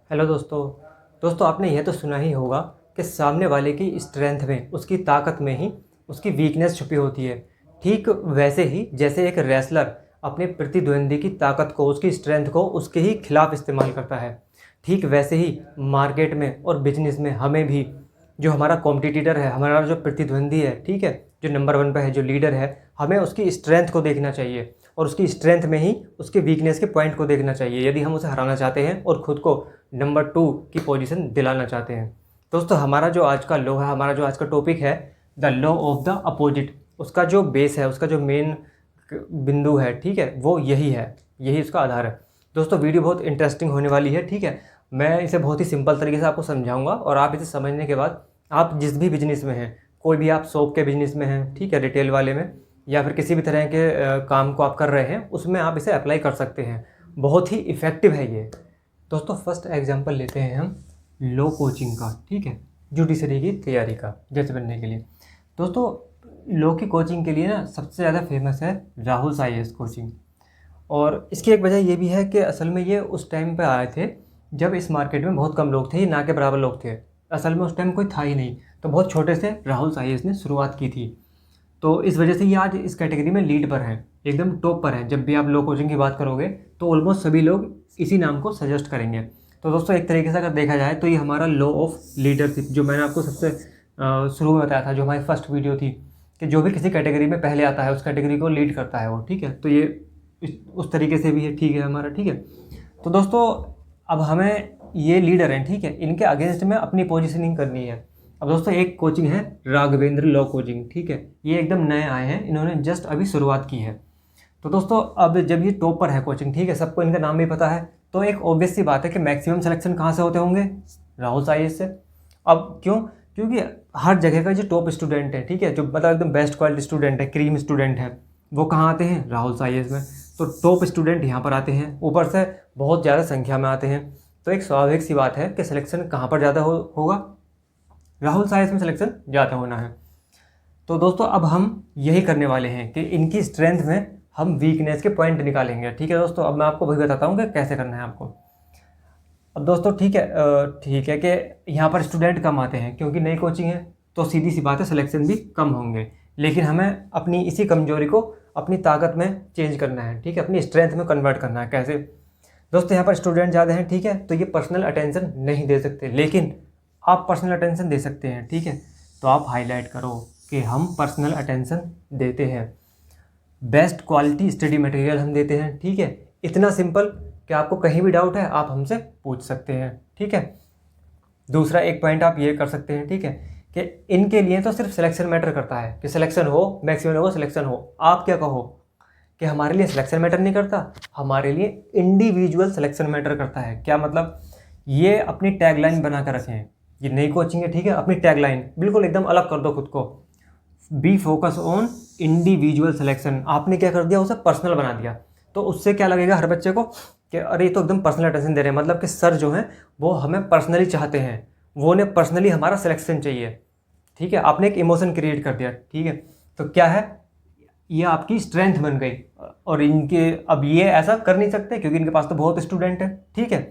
Hello दोस्तों आपने यह तो सुना ही होगा कि सामने वाले की स्ट्रेंथ में, उसकी ताकत में ही उसकी वीकनेस छुपी होती है। ठीक वैसे ही जैसे एक रेसलर अपने प्रतिद्वंदी की ताकत को, उसकी स्ट्रेंथ को उसके ही खिलाफ इस्तेमाल करता है, ठीक वैसे ही मार्केट में और बिजनेस में हमें भी जो हमारा कॉम्पिटिटर है, हमारा जो प्रतिद्वंदी है, ठीक है, जो नंबर वन पे है, जो लीडर है, हमें उसकी स्ट्रेंथ को देखना चाहिए और उसकी स्ट्रेंथ में ही उसके वीकनेस के पॉइंट को देखना चाहिए, यदि हम उसे हराना चाहते हैं और ख़ुद को नंबर 2 की पोजीशन दिलाना चाहते हैं। दोस्तों हमारा जो आज का लॉ है, हमारा जो आज का टॉपिक है, the law of the opposite, उसका जो बेस है, उसका जो मेन बिंदु है, ठीक है, वो यही है, यही उसका आधार है। दोस्तों वीडियो बहुत इंटरेस्टिंग होने वाली है, ठीक है। मैं इसे बहुत ही सिंपल तरीके से आपको समझाऊंगा और आप इसे समझने के बाद आप जिस भी बिजनेस में हैं, कोई भी आप शॉप के बिजनेस में हैं, ठीक है, रिटेल वाले में, या फिर किसी भी तरह के काम को आप कर रहे हैं, उसमें आप इसे अप्लाई कर सकते हैं। बहुत ही इफ़ेक्टिव है ये। दोस्तों फर्स्ट एग्जांपल लेते हैं हम लॉ कोचिंग का, ठीक है, जुडिशरी की तैयारी का, जज बनने के लिए। दोस्तों लॉ की कोचिंग के लिए ना सबसे ज़्यादा फेमस है राहुल IAS कोचिंग। और इसकी एक वजह ये भी है कि असल में ये उस टाइम पे आए थे जब इस मार्केट में बहुत कम लोग थे, ना के बराबर लोग थे। असल में उस टाइम कोई था ही नहीं, तो बहुत छोटे से राहुल IAS ने शुरुआत की थी। तो इस वजह से ये आज इस कैटेगरी में लीड पर हैं, एकदम टॉप पर हैं। जब भी आप लॉ कोचिंग की बात करोगे तो ऑलमोस्ट सभी लोग इसी नाम को सजेस्ट करेंगे। तो दोस्तों एक तरीके से अगर देखा जाए तो ये हमारा लॉ ऑफ लीडरशिप, जो मैंने आपको सबसे शुरू में बताया था, जो हमारी फर्स्ट वीडियो थी, कि जो भी किसी कैटेगरी में पहले आता है उस कैटेगरी को लीड करता है वो, ठीक है। तो ये उस तरीके से भी है, ठीक है हमारा, ठीक है। तो दोस्तों अब हमें ये लीडर हैं, ठीक है, इनके अगेंस्ट में अपनी पोजिशनिंग करनी है। अब दोस्तों एक कोचिंग है राघवेंद्र लॉ कोचिंग, ठीक है, ये एकदम नए आए हैं, इन्होंने जस्ट अभी शुरुआत की है। तो दोस्तों अब जब ये टॉप पर है कोचिंग, ठीक है, सबको इनका नाम भी पता है, तो एक ऑब्वियस सी बात है कि मैक्सिमम सिलेक्शन कहाँ से होते होंगे, राहुल IAS से। अब क्यों? क्योंकि हर जगह का जो टॉप स्टूडेंट है, ठीक है, जो मतलब एकदम बेस्ट क्वालिटी स्टूडेंट है, क्रीम स्टूडेंट है, वो कहाँ आते हैं, राहुल IAS में। तो टॉप स्टूडेंट यहाँ पर आते हैं, ऊपर से बहुत ज़्यादा संख्या में आते हैं। तो एक स्वाभाविक सी बात है कि सिलेक्शन कहाँ पर ज़्यादा होगा, राहुल IAS में सिलेक्शन ज़्यादा होना है। तो दोस्तों अब हम यही करने वाले हैं कि इनकी स्ट्रेंथ में हम वीकनेस के पॉइंट निकालेंगे, ठीक है दोस्तों। अब मैं आपको वही बताता हूँ कि कैसे करना है आपको। अब दोस्तों ठीक है कि यहाँ पर स्टूडेंट कम आते हैं क्योंकि नई कोचिंग है, तो सीधी सी बात है सिलेक्शन भी कम होंगे। लेकिन हमें अपनी इसी कमजोरी को अपनी ताकत में चेंज करना है, ठीक है, अपनी स्ट्रेंथ में कन्वर्ट करना है। कैसे? दोस्तों यहाँ पर स्टूडेंट ज़्यादा हैं, ठीक है, तो ये पर्सनल अटेंशन नहीं दे सकते, लेकिन आप पर्सनल अटेंशन दे सकते हैं, ठीक है। तो आप हाईलाइट करो कि हम पर्सनल अटेंशन देते हैं, बेस्ट क्वालिटी स्टडी मटेरियल हम देते हैं, ठीक है। इतना सिंपल कि आपको कहीं भी डाउट है आप हमसे पूछ सकते हैं, ठीक है। दूसरा एक पॉइंट आप ये कर सकते हैं, ठीक है, कि इनके लिए तो सिर्फ सिलेक्शन मैटर करता है, कि सिलेक्शन हो, मैक्सिमम हो, सिलेक्शन हो। आप क्या कहो कि हमारे लिए सिलेक्शन मैटर नहीं करता, हमारे लिए इंडिविजुअल सिलेक्शन मैटर करता है। क्या मतलब? ये अपनी टैगलाइन बना कर रखें, ये नई कोचिंग है, ठीक है, अपनी टैगलाइन बिल्कुल एकदम अलग कर दो खुद को, B focus on individual selection. आपने क्या कर दिया, उसे पर्सनल बना दिया। तो उससे क्या लगेगा हर बच्चे को कि अरे ये तो एकदम पर्सनल अटेंशन दे रहे हैं, मतलब कि सर जो हैं वो हमें पर्सनली चाहते हैं, वो उन्हें पर्सनली हमारा सिलेक्शन चाहिए, ठीक है। आपने एक इमोशन क्रिएट कर दिया, ठीक है। तो क्या है, ये आपकी स्ट्रेंथ बन गई। और इनके अब ये ऐसा कर नहीं सकते क्योंकि इनके पास तो बहुत स्टूडेंट है, ठीक है।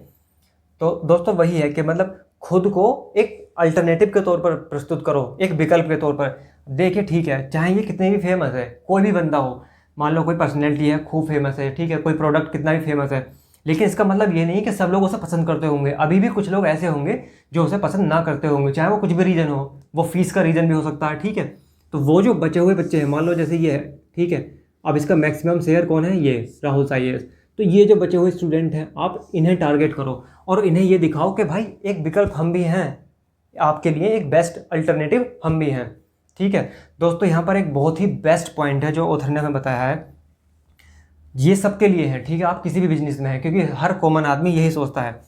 तो दोस्तों वही है कि मतलब खुद को एक अल्टरनेटिव के तौर पर प्रस्तुत करो, एक विकल्प के तौर पर। देखिए ठीक है, चाहे ये कितने भी फेमस है, कोई भी बंदा हो, मान लो कोई पर्सनैलिटी है खूब फेमस है, ठीक है, कोई प्रोडक्ट कितना भी फेमस है, लेकिन इसका मतलब ये नहीं कि सब लोग उसे पसंद करते होंगे। अभी भी कुछ लोग ऐसे होंगे जो उसे पसंद ना करते होंगे, चाहे वो कुछ भी रीज़न हो, वो फीस का रीज़न भी हो सकता है, ठीक है। तो वो जो बचे हुए बच्चे हैं, मान लो जैसे ये है, ठीक है, अब इसका मैक्सिमम शेयर कौन है, ये राहुल IAS। तो ये जो बचे हुए स्टूडेंट हैं, आप इन्हें टारगेट करो और इन्हें ये दिखाओ कि भाई एक विकल्प हम भी हैं, आपके लिए एक बेस्ट अल्टरनेटिव हम भी हैं, ठीक है। दोस्तों यहाँ पर एक बहुत ही बेस्ट पॉइंट है जो ऑथर ने हमें बताया है, ये सबके लिए है, ठीक है, आप किसी भी बिजनेस में हैं, क्योंकि हर कॉमन आदमी यही सोचता है,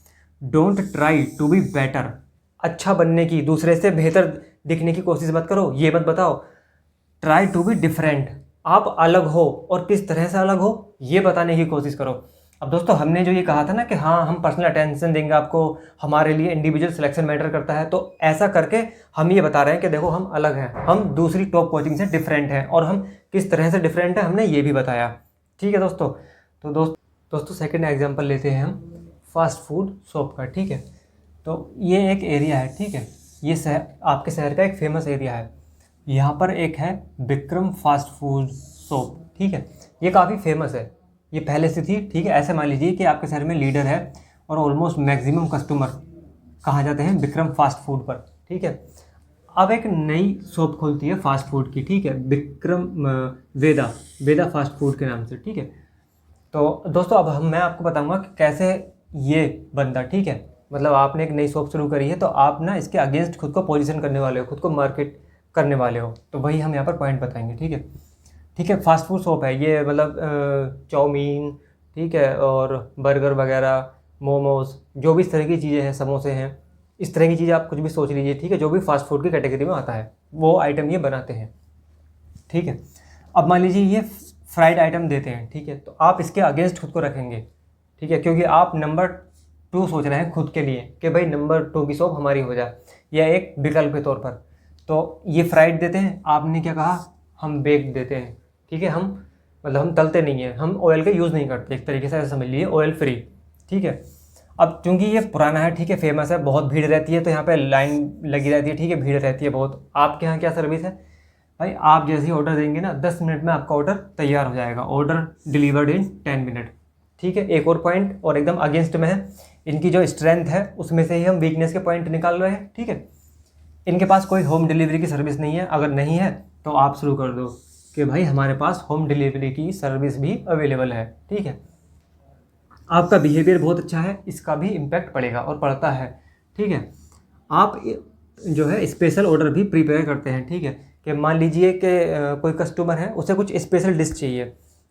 don't try to be better. अच्छा बनने की, दूसरे से बेहतर दिखने की कोशिश मत करो, ये मत बताओ, ट्राई टू बी डिफरेंट। आप अलग हो और किस तरह से अलग हो ये बताने की कोशिश करो। अब दोस्तों हमने जो ये कहा था ना कि हाँ हम पर्सनल अटेंशन देंगे आपको, हमारे लिए इंडिविजुअल सिलेक्शन मैटर करता है, तो ऐसा करके हम ये बता रहे हैं कि देखो हम अलग हैं, हम दूसरी टॉप कोचिंग से डिफरेंट हैं, और हम किस तरह से डिफरेंट हैं हमने ये भी बताया, ठीक है दोस्तों। तो दोस्तों सेकंड एग्जांपल लेते हैं हम फास्ट फूड शॉप का, ठीक है। तो ये एक एरिया है, ठीक है, ये शहर, आपके शहर का एक फेमस एरिया है। यहाँ पर एक है विक्रम फास्ट फूड शॉप, ठीक है, ये काफ़ी फेमस है, ये पहले से थी, ठीक है। ऐसे मान लीजिए कि आपके शहर में लीडर है और ऑलमोस्ट मैक्सिमम कस्टमर कहाँ जाते हैं, विक्रम फास्ट फूड पर, ठीक है। अब एक नई शॉप खोलती है फास्ट फूड की, ठीक है, विक्रम वेदा फास्ट फूड के नाम से, ठीक है। तो दोस्तों अब मैं आपको बताऊंगा कि कैसे ये बंदा, ठीक है, मतलब आपने एक नई शॉप शुरू करी है तो आप ना इसके अगेंस्ट खुद को पोजीशन करने वाले हो, खुद को मार्केट करने वाले हो, तो वही हम यहाँ पर पॉइंट बताएंगे, ठीक है। ठीक है, फास्ट फूड शॉप है ये, मतलब चाउमीन, ठीक है, और बर्गर वगैरह, मोमोज, जो भी इस तरह की चीज़ें हैं, समोसे हैं, इस तरह की चीज़ें आप कुछ भी सोच लीजिए, ठीक है, जो भी फास्ट फूड की कैटेगरी में आता है वो आइटम ये बनाते हैं, ठीक है। अब मान लीजिए ये फ्राइड आइटम देते हैं, ठीक है, तो आप इसके अगेंस्ट खुद को रखेंगे, ठीक है, क्योंकि आप नंबर 2 सोच रहे हैं खुद के लिए कि भाई नंबर 2 की शॉप हमारी हो जाए, या एक विकल्प के तौर पर। तो ये फ्राइड देते हैं, आपने क्या कहा, हम बेक देते हैं, ठीक है, हम मतलब हम तलते नहीं हैं, हम ऑयल का यूज़ नहीं करते, एक तरीके से ऐसा समझ लीजिए, ऑयल फ्री, ठीक है। अब चूंकि ये पुराना है, ठीक है, फेमस है, बहुत भीड़ रहती है, तो यहाँ पे लाइन लगी रहती है, ठीक है, भीड़ रहती है बहुत। आपके यहाँ क्या सर्विस है भाई, आप जैसे ही ऑर्डर देंगे ना 10 मिनट में आपका ऑर्डर तैयार हो जाएगा, ऑर्डर डिलीवर्ड इन 10 मिनट, ठीक है। एक और पॉइंट और एकदम अगेंस्ट में है, इनकी जो स्ट्रेंथ है उसमें से ही हम वीकनेस के पॉइंट निकाल रहे हैं, ठीक है। इनके पास कोई होम डिलीवरी की सर्विस नहीं है, अगर नहीं है तो आप शुरू कर दो कि भाई हमारे पास होम डिलीवरी की सर्विस भी अवेलेबल है, ठीक है। आपका बिहेवियर बहुत अच्छा है, इसका भी इम्पैक्ट पड़ेगा और पड़ता है, ठीक है। आप जो है स्पेशल ऑर्डर भी प्रिपेयर करते हैं, ठीक है, कि मान लीजिए कि कोई कस्टमर है, उसे कुछ स्पेशल डिश चाहिए,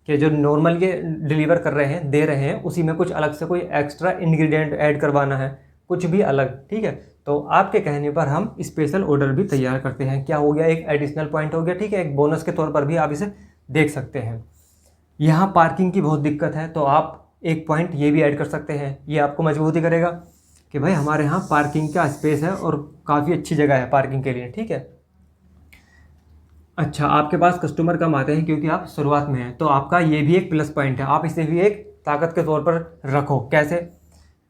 कि जो नॉर्मल ये डिलीवर कर रहे हैं, दे रहे हैं, उसी में कुछ अलग से कोई एक्स्ट्रा इंग्रेडिएंट ऐड करवाना है, कुछ भी अलग, ठीक है, तो आपके कहने पर हम स्पेशल ऑर्डर भी तैयार करते हैं। क्या हो गया, एक एडिशनल पॉइंट हो गया, ठीक है, एक बोनस के तौर पर भी आप इसे देख सकते हैं। यहाँ पार्किंग की बहुत दिक्कत है, तो आप एक पॉइंट ये भी ऐड कर सकते हैं, ये आपको मजबूती करेगा कि भाई हमारे यहाँ पार्किंग का स्पेस है और काफ़ी अच्छी जगह है पार्किंग के लिए, ठीक है। अच्छा, आपके पास कस्टमर कम आते हैं क्योंकि आप शुरुआत में हैं, तो आपका ये भी एक प्लस पॉइंट है, आप इसे भी एक ताकत के तौर पर रखो। कैसे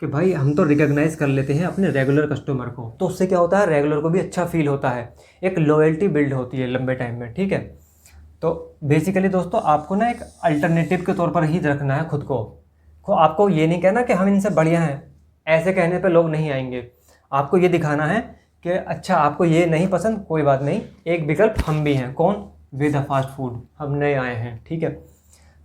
कि भाई हम तो रिकॉग्नाइज कर लेते हैं अपने रेगुलर कस्टमर को, तो उससे क्या होता है, रेगुलर को भी अच्छा फील होता है, एक लॉयल्टी बिल्ड होती है लंबे टाइम में, ठीक है। तो बेसिकली दोस्तों आपको ना एक अल्टरनेटिव के तौर पर ही रखना है खुद को आपको ये नहीं कहना कि हम इनसे बढ़िया हैं, ऐसे कहने पे लोग नहीं आएंगे। आपको ये दिखाना है कि अच्छा आपको ये नहीं पसंद, कोई बात नहीं, एक विकल्प हम भी हैं, कौन, वेदा फास्ट फूड, हम नए आए हैं, ठीक है।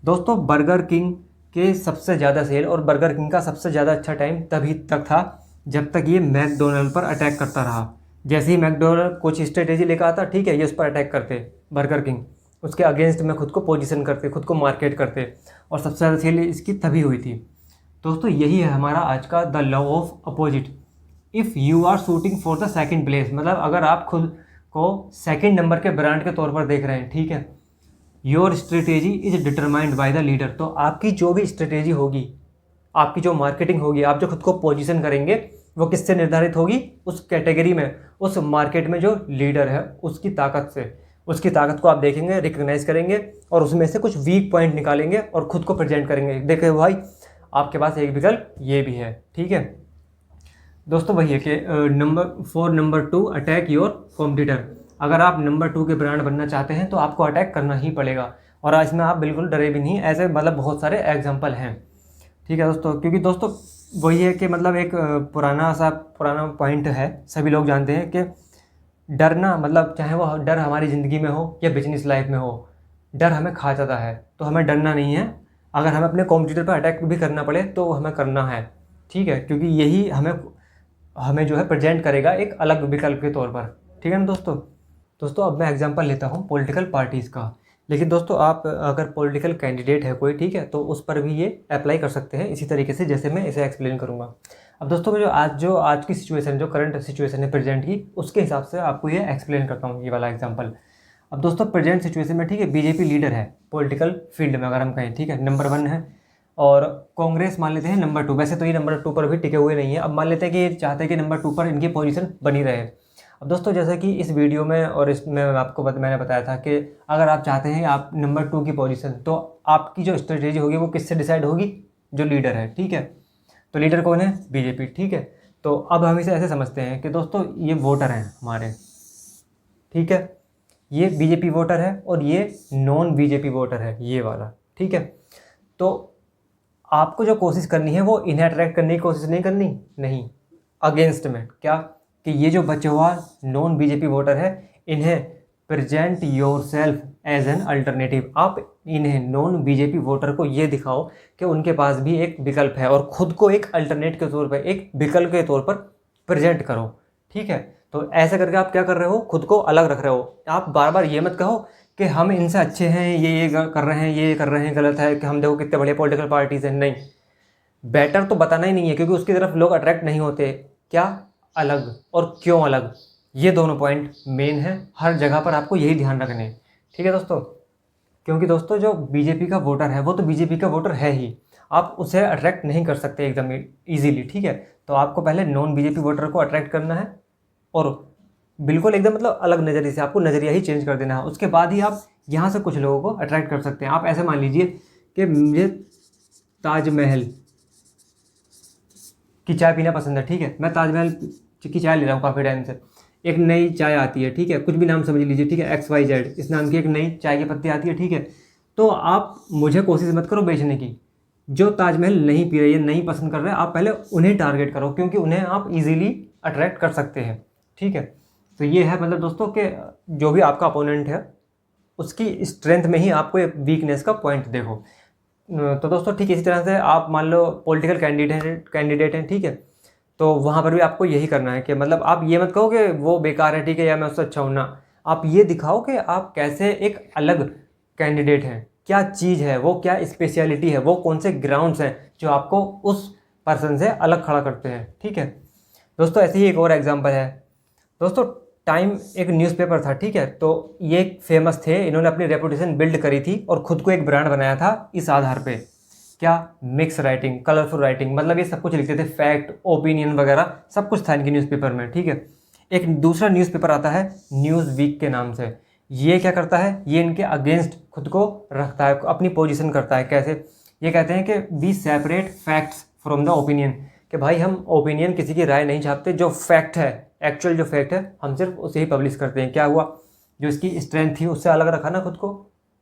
दोस्तों बर्गर किंग के सबसे ज़्यादा सेल और बर्गर किंग का सबसे ज़्यादा अच्छा टाइम तभी तक था जब तक ये मैकडोनल्ड पर अटैक करता रहा। जैसे ही मैकडोनल्ड कुछ स्ट्रेटेजी लेकर आता, ठीक है, ये उस पर अटैक करते, बर्गर किंग उसके अगेंस्ट में खुद को पोजीशन करते, खुद को मार्केट करते, और सबसे ज़्यादा सेल इसकी तभी हुई थी। दोस्तों यही है हमारा आज का the law of opposite. If you are shooting for the second place, मतलब अगर आप खुद को सेकंड नंबर के ब्रांड के तौर पर देख रहे हैं, ठीक है, your strategy is determined by the leader, तो आपकी जो भी स्ट्रेटेजी होगी, आपकी जो मार्केटिंग होगी, आप जो खुद को पोजीशन करेंगे, वो किससे निर्धारित होगी, उस कैटेगरी में, उस मार्केट में जो लीडर है उसकी ताकत से। उसकी ताकत को आप देखेंगे, रिकग्नाइज करेंगे और उसमें से कुछ वीक पॉइंट निकालेंगे और खुद को प्रेजेंट करेंगे, देखे भाई आपके पास एक विकल्प ये भी है, ठीक है। दोस्तों वही है कि नंबर 2 अटैक योर कॉम्पिटिटर। अगर आप नंबर 2 के ब्रांड बनना चाहते हैं तो आपको अटैक करना ही पड़ेगा, और इसमें आप बिल्कुल डरे भी नहीं, ऐसे मतलब बहुत सारे एग्जाम्पल हैं, ठीक है दोस्तों। क्योंकि दोस्तों वही है कि मतलब एक पुराना पॉइंट है, सभी लोग जानते हैं कि डरना, मतलब चाहे वो डर हमारी ज़िंदगी में हो या बिजनेस लाइफ में हो, डर हमें खा जाता है, तो हमें डरना नहीं है। अगर हमें अपने कॉम्पिटिटर पर अटैक भी करना पड़े तो हमें करना है, ठीक है, क्योंकि यही हमें जो है प्रेजेंट करेगा एक अलग विकल्प के तौर पर, ठीक है ना दोस्तों अब मैं एग्जांपल लेता हूँ पॉलिटिकल पार्टीज़ का। लेकिन दोस्तों आप अगर पॉलिटिकल कैंडिडेट है कोई, ठीक है, तो उस पर भी ये अप्लाई कर सकते हैं इसी तरीके से जैसे मैं इसे एक्सप्लेन करूँगा। अब दोस्तों मैं जो आज की सिचुएशन, जो करंट सिचुएशन है प्रेजेंट की, उसके हिसाब से आपको ये एक्सप्लेन करता हूँ, ये वाला एग्जांपल। अब दोस्तों प्रेजेंट सिचुएशन में, ठीक है, बीजेपी लीडर है पॉलिटिकल फील्ड में, अगर हम कहें, ठीक है, नंबर 1 है, और कांग्रेस मान लेते हैं नंबर 2। वैसे तो ये नंबर 2 पर भी टिके हुए नहीं है, अब मान लेते हैं कि ये चाहते हैं कि नंबर 2 पर इनकी पोजीशन बनी रहे। अब दोस्तों जैसा कि इस वीडियो में और इसमें मैंने बताया था कि अगर आप चाहते हैं आप नंबर 2 की पोजीशन, तो आपकी जो स्ट्रेटेजी होगी वो किससे डिसाइड होगी, जो लीडर है, ठीक है। तो लीडर कौन है, बीजेपी, ठीक है। तो अब हम इसे ऐसे समझते हैं कि दोस्तों ये वोटर हैं हमारे, ठीक है, ये बीजेपी वोटर है और ये नॉन बीजेपी वोटर है, ये वाला, ठीक है। तो आपको जो कोशिश करनी है वो इन्हें अट्रैक्ट करने की कोशिश नहीं करनी, नहीं, अगेंस्ट में क्या, कि ये जो बचे हुआ नॉन बीजेपी वोटर है इन्हें present yourself as an alternative. आप इन्हें नॉन बीजेपी वोटर को ये दिखाओ कि उनके पास भी एक विकल्प है और खुद को एक अल्टरनेट के तौर पर, एक विकल्प के तौर पर प्रेजेंट करो, ठीक है। तो ऐसे करके आप क्या कर रहे हो, खुद को अलग रख रहे हो। आप बार बार ये मत कहो कि हम इनसे अच्छे हैं, ये कर रहे हैं, ये कर रहे हैं, गलत है, कि हम देखो कितने बड़े पॉलिटिकल पार्टीज हैं। नहीं, बेटर तो बताना ही नहीं है, क्योंकि उसकी तरफ लोग अट्रैक्ट नहीं होते। क्या अलग और क्यों अलग, ये दोनों पॉइंट मेन है, हर जगह पर आपको यही ध्यान रखने हैं, ठीक है दोस्तों। क्योंकि दोस्तों जो बीजेपी का वोटर है वो तो बीजेपी का वोटर है ही, आप उसे अट्रैक्ट नहीं कर सकते एकदम ईजीली, ठीक है। तो आपको पहले नॉन बीजेपी वोटर को अट्रैक्ट करना है और बिल्कुल एकदम मतलब अलग नज़रिए से आपको नज़रिया ही चेंज कर देना है। उसके बाद ही आप यहाँ से कुछ लोगों को अट्रैक्ट कर सकते हैं। आप ऐसे मान लीजिए कि मुझे ताजमहल की चाय पीना पसंद है, ठीक है, मैं ताजमहल की चाय ले रहा हूँ काफ़ी टाइम से। एक नई चाय आती है, ठीक है, कुछ भी नाम समझ लीजिए, ठीक है, XYZ इस नाम की एक नई चाय की पत्ती आती है, ठीक है। तो आप मुझे कोशिश मत करो बेचने की, जो ताजमहल नहीं पी रहे हैं, नहीं पसंद कर रहे हैं, आप पहले उन्हें टारगेट करो, क्योंकि उन्हें आप इजीली अट्रैक्ट कर सकते हैं, ठीक है। तो ये है मतलब दोस्तों कि जो भी आपका अपोनेंट है उसकी स्ट्रेंथ में ही आपको एक वीकनेस का पॉइंट देखो। तो दोस्तों ठीक इसी तरह से आप मान लो पॉलिटिकल कैंडिडेट हैं, ठीक है, तो वहाँ पर भी आपको यही करना है कि मतलब आप ये मत कहो कि वो बेकार है, ठीक है, या मैं उससे अच्छा हूँ ना। आप ये दिखाओ कि आप कैसे एक अलग कैंडिडेट हैं, क्या चीज़ है वो, क्या स्पेशलिटी है वो, कौन से ग्राउंड्स हैं जो आपको उस पर्सन से अलग खड़ा करते हैं, ठीक है। दोस्तों ऐसे ही एक और एग्जांपल है दोस्तों, टाइम एक न्यूज़पेपर था, ठीक है, तो ये फेमस थे, इन्होंने अपनी रेपुटेशन बिल्ड करी थी और ख़ुद को एक ब्रांड बनाया था इस आधार पे, क्या, मिक्स राइटिंग, कलरफुल राइटिंग, मतलब ये सब कुछ लिखते थे, फैक्ट, ओपिनियन वगैरह सब कुछ था इनके न्यूज़पेपर में, ठीक है। एक दूसरा न्यूज़पेपर आता है न्यूज़ वीक के नाम से, ये क्या करता है, ये इनके अगेंस्ट खुद को रखता है, अपनी पोजीशन करता है। कैसे, ये कहते हैं कि we separate facts from the opinion, कि भाई हम ओपिनियन किसी की राय नहीं छापते, जो फैक्ट है, एक्चुअल जो फैक्ट है, हम सिर्फ उसे ही पब्लिश करते हैं। क्या हुआ, जो इसकी स्ट्रेंथ थी उससे अलग रखा ना खुद को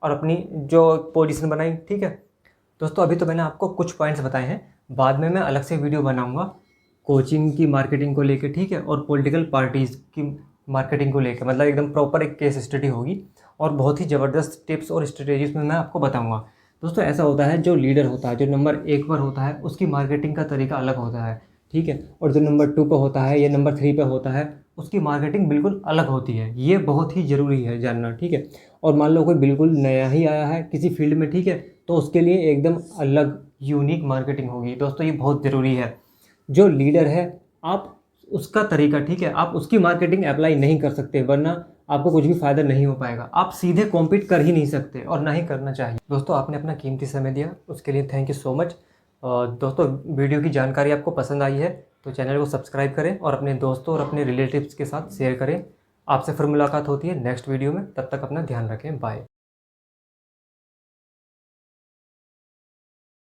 और अपनी जो पोजीशन बनाई, ठीक है। दोस्तों अभी तो मैंने आपको कुछ पॉइंट्स बताए हैं, बाद में मैं अलग से वीडियो बनाऊंगा कोचिंग की मार्केटिंग को लेकर, ठीक है, और पॉलिटिकल पार्टीज़ की मार्केटिंग को लेकर, मतलब एकदम प्रॉपर एक केस स्टडी होगी और बहुत ही ज़बरदस्त टिप्स और स्ट्रेटेजीज में मैं आपको बताऊंगा। दोस्तों ऐसा होता है, जो लीडर होता है, जो नंबर 1 पर होता है, उसकी मार्केटिंग का तरीका अलग होता है, ठीक है, और जो नंबर 2 पर होता है या नंबर 3 पर होता है उसकी मार्केटिंग बिल्कुल अलग होती है। ये बहुत ही ज़रूरी है जानना, ठीक है। और मान लो कोई बिल्कुल नया ही आया है किसी फील्ड में, ठीक है, तो उसके लिए एकदम अलग यूनिक मार्केटिंग होगी। दोस्तों ये बहुत ज़रूरी है। जो लीडर है आप उसका तरीका, ठीक है, आप उसकी मार्केटिंग अप्लाई नहीं कर सकते, वरना आपको कुछ भी फ़ायदा नहीं हो पाएगा। आप सीधे कॉम्पीट कर ही नहीं सकते और ना ही करना चाहिए। दोस्तों आपने अपना कीमती समय दिया, उसके लिए थैंक यू सो मच। दोस्तों वीडियो की जानकारी आपको पसंद आई है तो चैनल को सब्सक्राइब करें और अपने दोस्तों और अपने रिलेटिव्स के साथ शेयर करें। आपसे फिर मुलाकात होती है नेक्स्ट वीडियो में, तब तक अपना ध्यान रखें, बाय।